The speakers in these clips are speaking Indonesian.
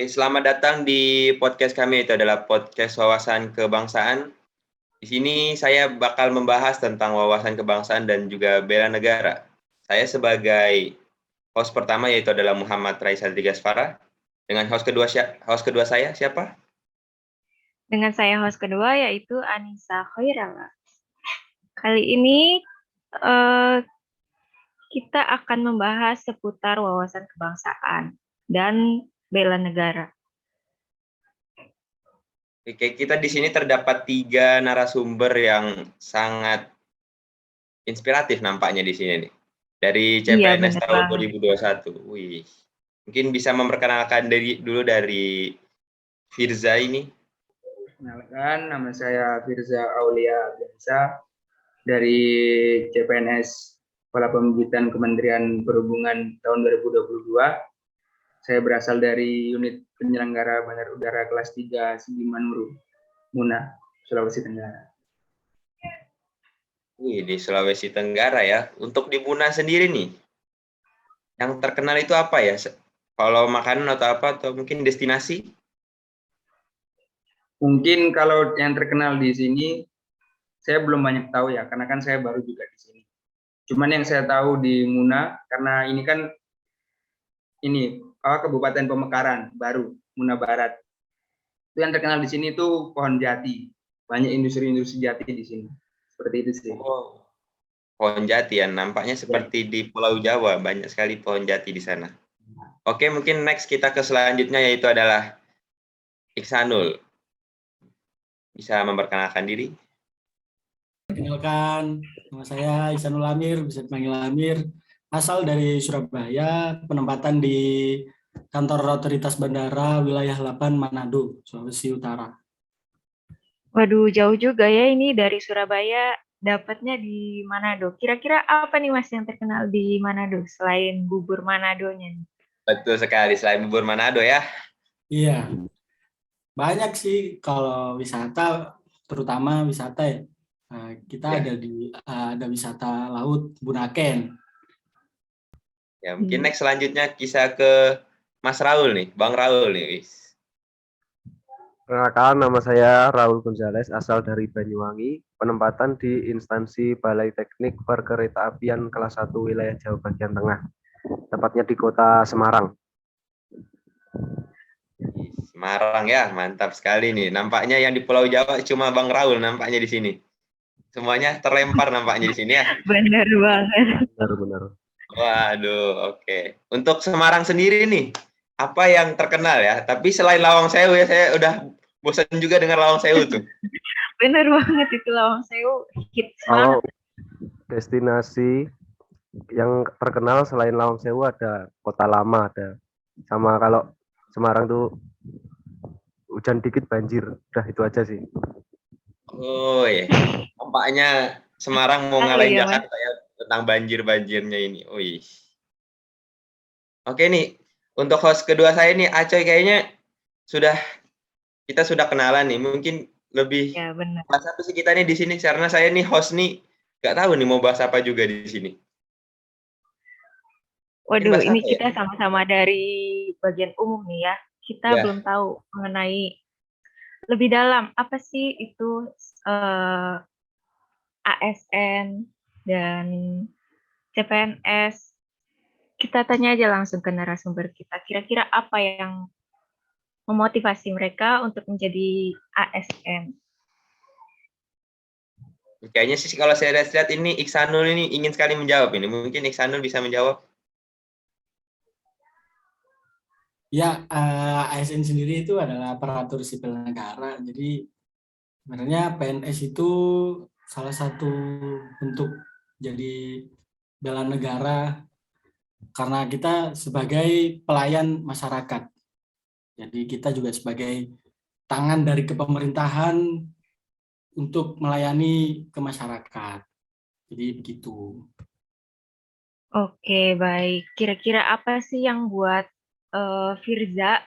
Oke, selamat datang di podcast kami, itu adalah podcast wawasan kebangsaan. Di sini saya bakal membahas tentang wawasan kebangsaan dan juga bela negara. Saya sebagai host pertama yaitu adalah Muhammad Raisa Digasfara. Dengan host kedua saya siapa? Dengan saya host kedua yaitu Anissa Khairala. Kali ini kita akan membahas seputar wawasan kebangsaan dan bela negara. Oke, kita di sini terdapat 3 narasumber yang sangat inspiratif nampaknya di sini nih. Dari Iya, CPNS benar tahun banget. 2021. Wih. Mungkin bisa memperkenalkan dulu dari Firza ini. Perkenalkan, nama saya Firza Aulia Biasa dari CPNS Kepala Pembibitan Kementerian Perhubungan tahun 2022. Saya berasal dari unit penyelenggara Bandar Udara kelas 3 Sigimanuru, Muna, Sulawesi Tenggara. Wih, di Sulawesi Tenggara ya. Untuk di Buna sendiri nih, yang terkenal itu apa ya? Kalau makanan atau apa, atau mungkin destinasi? Mungkin kalau yang terkenal di sini, saya belum banyak tahu ya, karena kan saya baru juga di sini. Cuman yang saya tahu di Muna, karena ini kan Kabupaten Pemekaran baru, Muna Barat. Itu yang terkenal di sini itu pohon jati. Banyak industri-industri jati di sini. Seperti itu sih. Oh, pohon jati ya. Nampaknya seperti di Pulau Jawa, banyak sekali pohon jati di sana. Oke, mungkin next kita ke selanjutnya yaitu adalah Iksanul. Bisa memperkenalkan diri? Perkenalkan, nama saya Ihsanul Amir, bisa dipanggil Amir. Asal dari Surabaya, penempatan di Kantor Otoritas Bandara Wilayah 8 Manado, Sulawesi Utara. Waduh, jauh juga ya ini dari Surabaya, dapatnya di Manado. Kira-kira apa nih Mas yang terkenal di Manado selain bubur Manadonya? Betul sekali, selain bubur Manado ya. Iya, banyak sih kalau wisata, terutama wisata ya. Kita ada wisata laut Bunaken. Ya, mungkin next selanjutnya kisah ke Mas Raul nih, Bang Raul nih. Perkenalkan, nama saya Raul Gonzales, asal dari Banyuwangi, penempatan di instansi Balai Teknik Perkeretaapian kelas 1 wilayah Jawa bagian tengah, tepatnya di kota Semarang. Semarang ya, mantap sekali nih. Nampaknya yang di Pulau Jawa cuma Bang Raul nampaknya di sini. Semuanya terlempar nampaknya di sini ya. Benar banget. Benar-benar. Waduh, oke. Untuk Semarang sendiri nih, apa yang terkenal ya? Tapi selain Lawang Sewu ya, saya udah bosan juga dengan Lawang Sewu tuh. Benar banget itu Lawang Sewu hits Kalau banget. destinasi yang terkenal selain Lawang Sewu ada Kota Lama, ada. Sama kalau Semarang tuh hujan dikit banjir, udah itu aja sih. Oh ya, nampaknya Semarang mau ngalahin Jakarta ya tentang banjir-banjirnya ini. Wih. Oke nih, untuk host kedua saya nih, Acoy, kayaknya kita sudah kenalan nih. Mungkin lebih Ya, benar. bahas apa sih kita nih di sini? Karena saya nih host nih, nggak tahu nih mau bahas apa juga di sini. Waduh, ini kita sama-sama dari bagian umum nih ya. Kita belum tahu mengenai lebih dalam apa sih itu ASN dan CPNS. Kita tanya aja langsung ke narasumber kita. Kira-kira apa yang memotivasi mereka untuk menjadi ASN? Kayaknya sih kalau saya lihat ini Iksanul ini ingin sekali menjawab ini. Mungkin Iksanul bisa menjawab. Ya, ASN sendiri itu adalah aparatur sipil negara. Jadi sebenarnya PNS itu salah satu bentuk jadi bela negara karena kita sebagai pelayan masyarakat. Jadi kita juga sebagai tangan dari kepemerintahan untuk melayani ke masyarakat. Jadi begitu. Oke, baik. Kira-kira apa sih yang buat Firza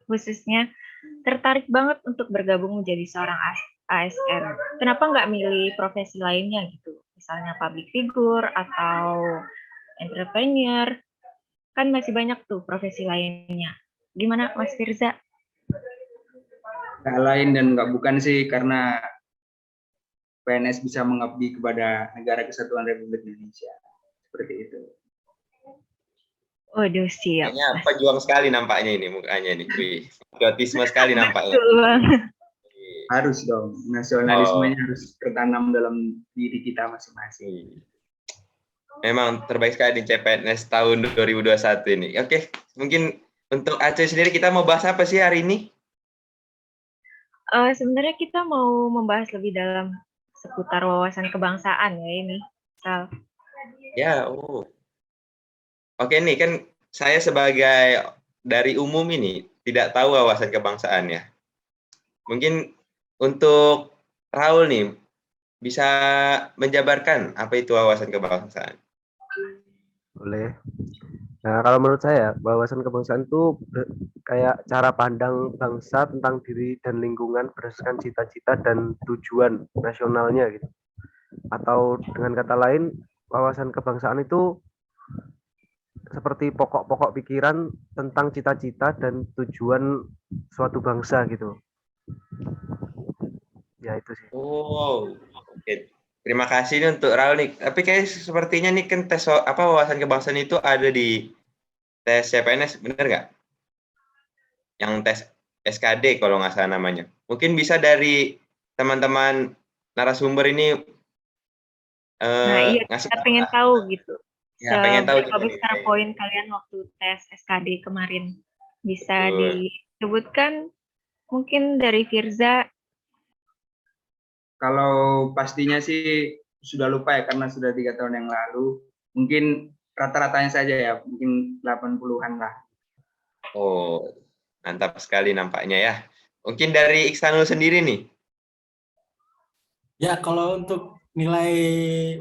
khususnya tertarik banget untuk bergabung menjadi seorang ASN? Kenapa nggak milih profesi lainnya gitu? Misalnya public figure atau entrepreneur, kan masih banyak tuh profesi lainnya. Gimana Mas Firza? Nggak lain dan nggak bukan sih, karena PNS bisa mengabdi kepada Negara Kesatuan Republik Indonesia. Seperti itu. Waduh, siap. Kayaknya pejuang sekali nampaknya ini mukanya nih. Wih, patriotisme sekali nampaknya. Betul banget. Harus dong, nasionalismenya harus tertanam dalam diri kita masing-masing. Memang terbaik sekali di CPNS tahun 2021 ini. Oke, mungkin untuk Aceh sendiri kita mau bahas apa sih hari ini? Sebenarnya kita mau membahas lebih dalam seputar wawasan kebangsaan ya ini. Sal. Ya, Oke nih, kan saya sebagai dari umum ini tidak tahu wawasan kebangsaan ya. Mungkin untuk Raul nih, bisa menjabarkan apa itu wawasan kebangsaan? Boleh. Nah, kalau menurut saya, wawasan kebangsaan itu kayak cara pandang bangsa tentang diri dan lingkungan berdasarkan cita-cita dan tujuan nasionalnya gitu. Atau dengan kata lain, wawasan kebangsaan itu seperti pokok-pokok pikiran tentang cita-cita dan tujuan suatu bangsa gitu. Ya itu sih. Oke. Terima kasih nih untuk Raul nih. Tapi kayak sepertinya nih kan tes wawasan kebangsaan itu ada di tes CPNS, bener nggak? Yang tes SKD kalau nggak salah namanya. Mungkin bisa dari teman-teman narasumber ini Nah, iya, ngasih kita pengen tahu gitu. Ya, pengen tahu Seberapa besar poin kalian waktu tes SKD kemarin? Bisa disebutkan mungkin dari Firza? Kalau pastinya sih sudah lupa ya, karena sudah 3 tahun yang lalu. Mungkin rata-ratanya saja ya, mungkin 80-an lah. Oh, mantap sekali nampaknya ya. Mungkin dari Iksanul sendiri nih. Ya, kalau untuk nilai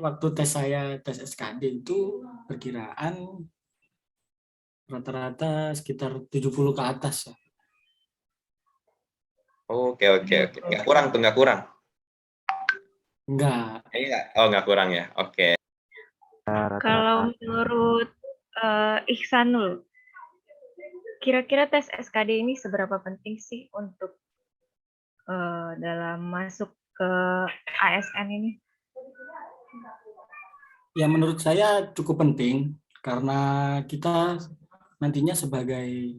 waktu tes saya, tes SKD itu perkiraan rata-rata sekitar 70 ke atas. Ya. Oke. Nggak kurang tuh, nggak kurang. Enggak. Oh, nggak kurang ya. Oke. Kalau menurut Iksanul, kira-kira tes SKD ini seberapa penting sih untuk dalam masuk ke ASN ini? Ya, menurut saya cukup penting karena kita nantinya sebagai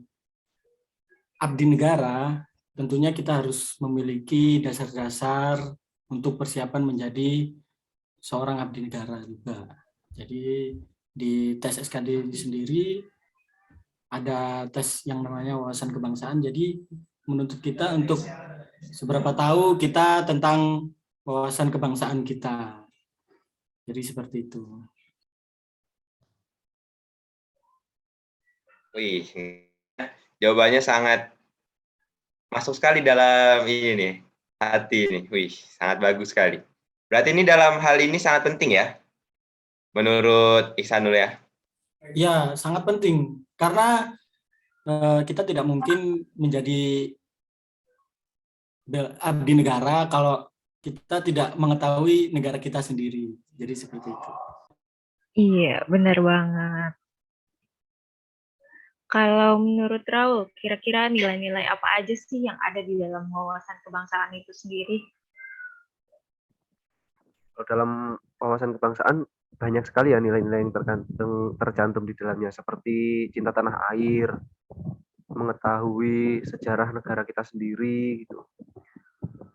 abdi negara, tentunya kita harus memiliki dasar-dasar untuk persiapan menjadi seorang abdi negara juga. Jadi di tes SKD sendiri ada tes yang namanya wawasan kebangsaan. Jadi menuntut kita untuk seberapa tahu kita tentang wawasan kebangsaan kita. Jadi seperti itu. Wih, jawabannya sangat masuk sekali dalam ini nih, hati nih. Wih, sangat bagus sekali. Berarti ini dalam hal ini sangat penting ya, menurut Iksanul ya? Ya, sangat penting. Karena kita tidak mungkin menjadi abdi negara kalau kita tidak mengetahui negara kita sendiri. Jadi seperti itu. Iya, benar banget. Kalau menurut Raul, kira-kira nilai-nilai apa aja sih yang ada di dalam wawasan kebangsaan itu sendiri? Dalam wawasan kebangsaan banyak sekali ya nilai-nilai yang tercantum di dalamnya, seperti cinta tanah air, mengetahui sejarah negara kita sendiri, gitu,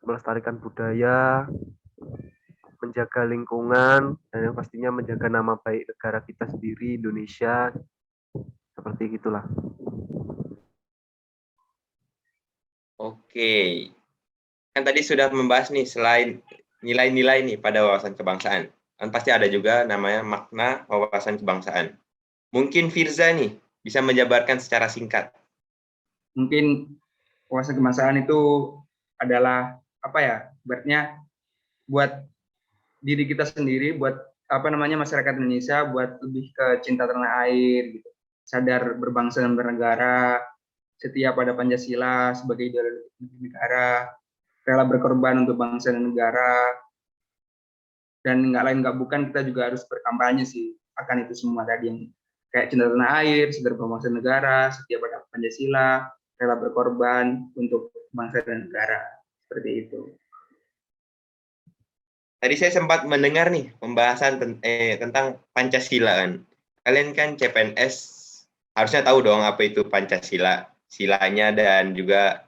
melestarikan budaya, menjaga lingkungan, dan yang pastinya menjaga nama baik negara kita sendiri, Indonesia, seperti itulah. Oke. Kan tadi sudah membahas nih, selain nilai-nilai nih pada wawasan kebangsaan, kan pasti ada juga namanya makna wawasan kebangsaan. Mungkin Firza nih bisa menjabarkan secara singkat. Mungkin wawasan kebangsaan itu adalah apa ya? Berarti buat diri kita sendiri, buat masyarakat Indonesia, buat lebih ke cinta tanah air, gitu. Sadar berbangsa dan bernegara, setia pada Pancasila sebagai ideologi negara, rela berkorban untuk bangsa dan negara, dan nggak lain nggak bukan kita juga harus berkampanye sih akan itu semua tadi, yang kayak cinta tanah air, sadar berbangsa dan negara, setia pada Pancasila. Pancasila, rela berkorban untuk bangsa dan negara. Seperti itu. Tadi saya sempat mendengar nih pembahasan tentang Pancasila kan. Kalian kan CPNS harusnya tahu dong apa itu Pancasila, silanya dan juga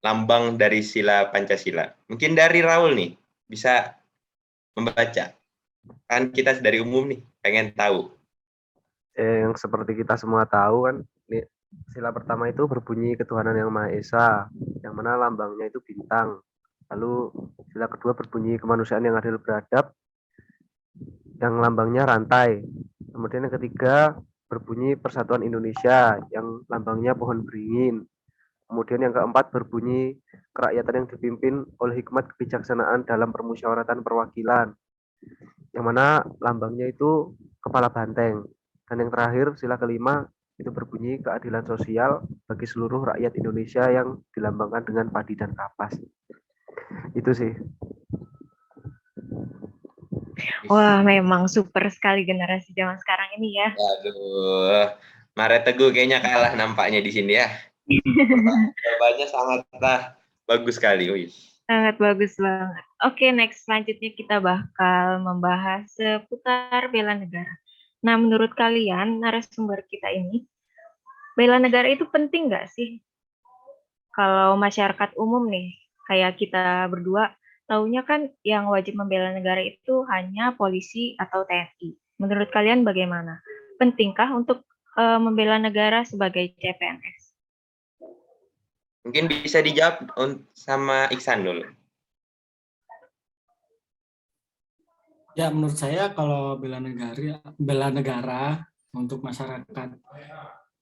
lambang dari sila Pancasila. Mungkin dari Raul nih bisa membaca. Kan kita dari umum nih pengen tahu. Yang seperti kita semua tahu kan, ini sila pertama itu berbunyi ketuhanan yang Maha Esa, yang mana lambangnya itu bintang. Lalu sila kedua berbunyi kemanusiaan yang adil beradab, yang lambangnya rantai. Kemudian yang ketiga berbunyi persatuan Indonesia, yang lambangnya pohon beringin. Kemudian yang keempat berbunyi kerakyatan yang dipimpin oleh hikmat kebijaksanaan dalam permusyawaratan perwakilan, yang mana lambangnya itu kepala banteng. Dan yang terakhir sila kelima itu berbunyi keadilan sosial bagi seluruh rakyat Indonesia yang dilambangkan dengan padi dan kapas. Itu sih. Wah, memang super sekali generasi zaman sekarang ini ya. Aduh, Maret Teguh kayaknya kalah nampaknya di sini ya. Jawabannya sangatlah bagus sekali. Wih. Sangat bagus banget. Oke, next selanjutnya kita bakal membahas seputar bela negara. Nah, menurut kalian, narasumber kita ini, bela negara itu penting nggak sih? Kalau masyarakat umum nih, kayak kita berdua, taunya kan yang wajib membela negara itu hanya polisi atau TNI. Menurut kalian bagaimana? Pentingkah untuk membela negara sebagai CPNS? Mungkin bisa dijawab sama Iksan dulu. Ya, menurut saya kalau bela negara untuk masyarakat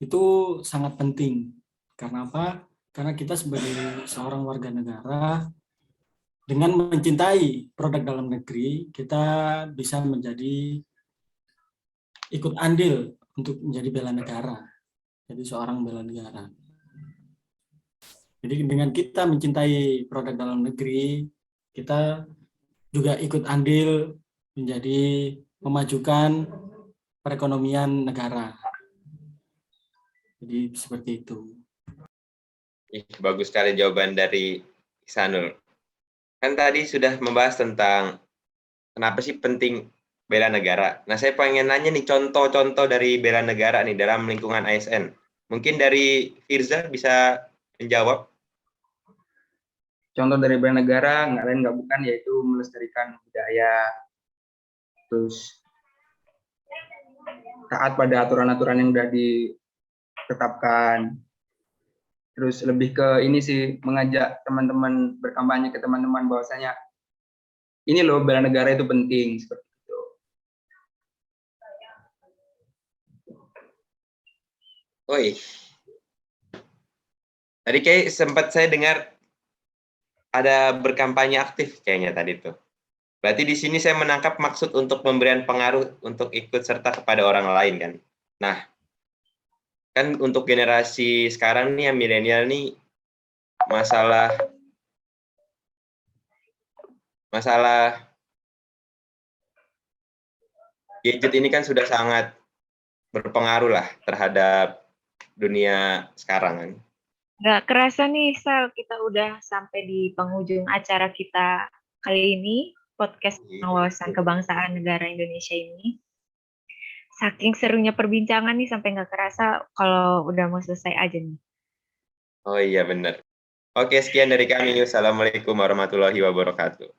itu sangat penting. Karena apa? Karena kita sebagai seorang warga negara dengan mencintai produk dalam negeri, kita bisa menjadi ikut andil untuk menjadi bela negara. Jadi seorang bela negara. Jadi dengan kita mencintai produk dalam negeri, kita juga ikut andil menjadi memajukan perekonomian negara. Jadi seperti itu. Bagus sekali jawaban dari Iksanul. Kan tadi sudah membahas tentang kenapa sih penting bela negara. Nah, saya pengen nanya nih contoh-contoh dari bela negara nih dalam lingkungan ASN. Mungkin dari Firza bisa menjawab. Contoh dari bela negara nggak lain nggak bukan yaitu melestarikan budaya, terus taat pada aturan-aturan yang sudah ditetapkan, terus lebih ke ini sih mengajak teman-teman berkampanye ke teman-teman bahwasanya ini loh bela negara itu penting seperti itu. Oi, tadi kayak sempat saya dengar ada berkampanye aktif kayaknya tadi tuh. Berarti di sini saya menangkap maksud untuk pemberian pengaruh untuk ikut serta kepada orang lain kan. Nah, kan untuk generasi sekarang nih yang milenial nih masalah gadget ini kan sudah sangat berpengaruh lah terhadap dunia sekarang kan. Nggak kerasa nih, Sal, kita udah sampai di penghujung acara kita kali ini, podcast wawasan kebangsaan negara Indonesia ini. Saking serunya perbincangan nih, sampai nggak kerasa kalau udah mau selesai aja nih. Oh iya benar. Oke, sekian dari kami. Assalamualaikum warahmatullahi wabarakatuh.